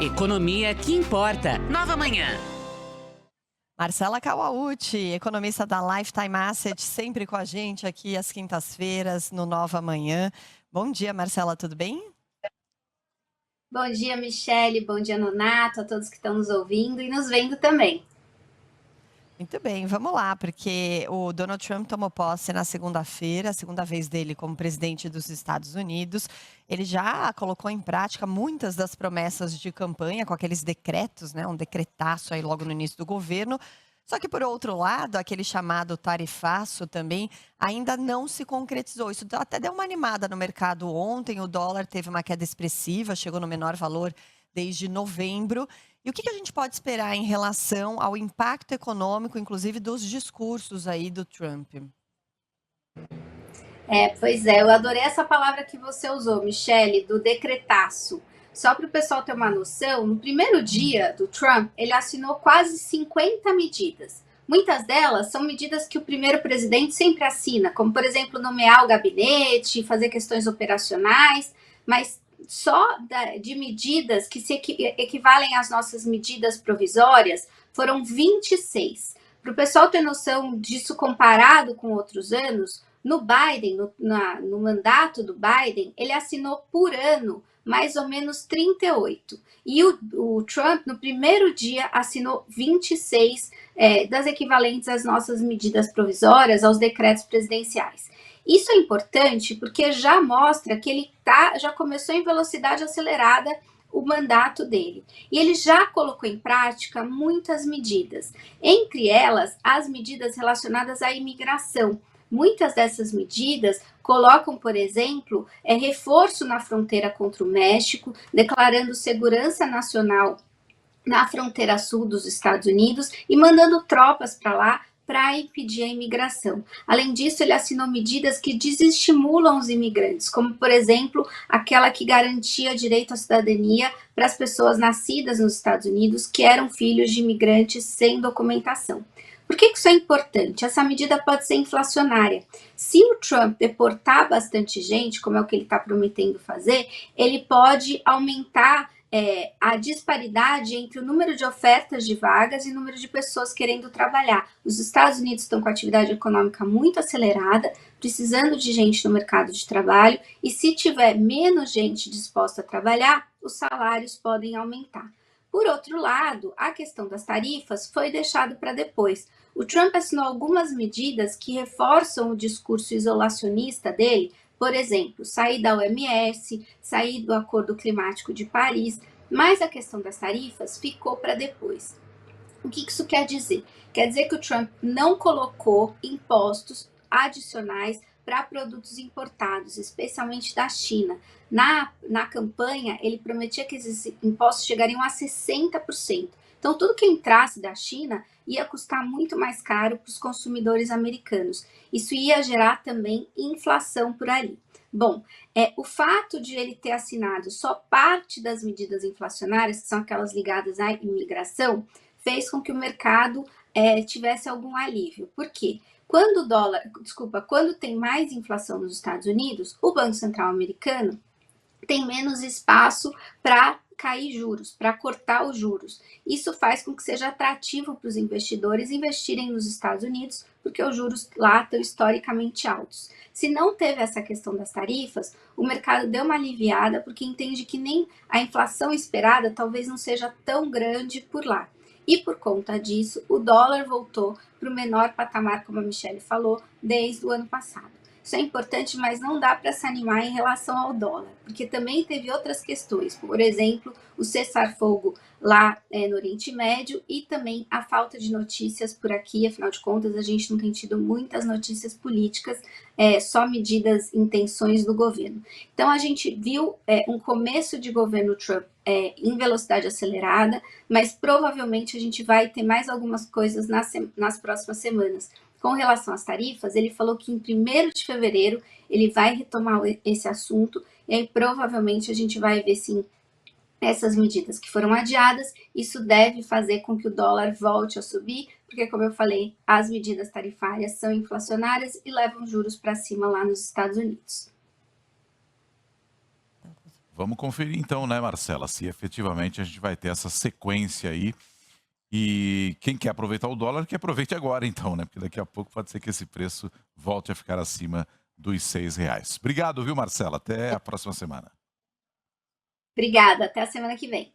Economia que importa. Nova Manhã. Marcela Kawauchi, economista da Lifetime Asset, sempre com a gente aqui às quintas-feiras no Nova Manhã. Bom dia, Marcela, tudo bem? Bom dia, Michele, bom dia, Nonato, a todos que estão nos ouvindo e nos vendo também. Muito bem, vamos lá, porque o Donald Trump tomou posse na segunda-feira, a segunda vez dele como presidente dos Estados Unidos. Ele já colocou em prática muitas das promessas de campanha com aqueles decretos, né? Um decretaço aí logo no início do governo. Só que, por outro lado, aquele chamado tarifaço também ainda não se concretizou. Isso até deu uma animada no mercado ontem. O dólar teve uma queda expressiva, chegou no menor valor desde novembro. E o que a gente pode esperar em relação ao impacto econômico, inclusive dos discursos aí do Trump? Pois é, eu adorei essa palavra que você usou, Michele, do decretaço. Só para o pessoal ter uma noção, no primeiro dia do Trump, ele assinou quase 50 medidas. Muitas delas são medidas que o primeiro presidente sempre assina, como, por exemplo, nomear o gabinete, fazer questões operacionais, mas só de medidas que se equivalem às nossas medidas provisórias foram 26. Para o pessoal ter noção disso comparado com outros anos, no Biden, no mandato do Biden, ele assinou por ano mais ou menos 38. E o Trump, no primeiro dia, assinou 26 das equivalentes às nossas medidas provisórias, aos decretos presidenciais. Isso é importante porque já mostra que ele já começou em velocidade acelerada o mandato dele. E ele já colocou em prática muitas medidas, entre elas as medidas relacionadas à imigração. Muitas dessas medidas colocam, por exemplo, reforço na fronteira contra o México, declarando segurança nacional na fronteira sul dos Estados Unidos e mandando tropas para lá para impedir a imigração. Além disso, ele assinou medidas que desestimulam os imigrantes, como, por exemplo, aquela que garantia direito à cidadania para as pessoas nascidas nos Estados Unidos que eram filhos de imigrantes sem documentação. Por que isso é importante? Essa medida pode ser inflacionária. Se o Trump deportar bastante gente, como é o que ele está prometendo fazer, ele pode aumentar a disparidade entre o número de ofertas de vagas e o número de pessoas querendo trabalhar. Os Estados Unidos estão com a atividade econômica muito acelerada, precisando de gente no mercado de trabalho, e se tiver menos gente disposta a trabalhar, os salários podem aumentar. Por outro lado, a questão das tarifas foi deixada para depois. O Trump assinou algumas medidas que reforçam o discurso isolacionista dele, por exemplo, sair da OMS, sair do Acordo Climático de Paris, mas a questão das tarifas ficou para depois. O que isso quer dizer? Quer dizer que o Trump não colocou impostos adicionais para produtos importados, especialmente da China. Na campanha, ele prometia que esses impostos chegariam a 60%. Então, tudo que entrasse da China ia custar muito mais caro para os consumidores americanos. Isso ia gerar também inflação por ali. Bom, o fato de ele ter assinado só parte das medidas inflacionárias, que são aquelas ligadas à imigração, fez com que o mercado tivesse algum alívio. Por quê? Quando tem mais inflação nos Estados Unidos, o Banco Central americano tem menos espaço para cair juros, para cortar os juros. Isso faz com que seja atrativo para os investidores investirem nos Estados Unidos, porque os juros lá estão historicamente altos. Se não teve essa questão das tarifas, o mercado deu uma aliviada, porque entende que nem a inflação esperada talvez não seja tão grande por lá. E por conta disso, o dólar voltou para o menor patamar, como a Michele falou, desde o ano passado. Isso é importante, mas não dá para se animar em relação ao dólar, porque também teve outras questões, por exemplo, o cessar-fogo lá no Oriente Médio e também a falta de notícias por aqui. Afinal de contas, a gente não tem tido muitas notícias políticas, só medidas, intenções do governo. Então, a gente viu um começo de governo Trump em velocidade acelerada, mas provavelmente a gente vai ter mais algumas coisas nas próximas semanas. Com relação às tarifas, ele falou que em 1º de fevereiro ele vai retomar esse assunto, e aí provavelmente a gente vai ver, sim, essas medidas que foram adiadas. Isso deve fazer com que o dólar volte a subir, porque, como eu falei, as medidas tarifárias são inflacionárias e levam juros para cima lá nos Estados Unidos. Vamos conferir então, né, Marcela, se efetivamente a gente vai ter essa sequência aí. E quem quer aproveitar o dólar, que aproveite agora então, né? Porque daqui a pouco pode ser que esse preço volte a ficar acima dos R$ 6. Obrigado, viu, Marcela? Até a próxima semana. Obrigada, até a semana que vem.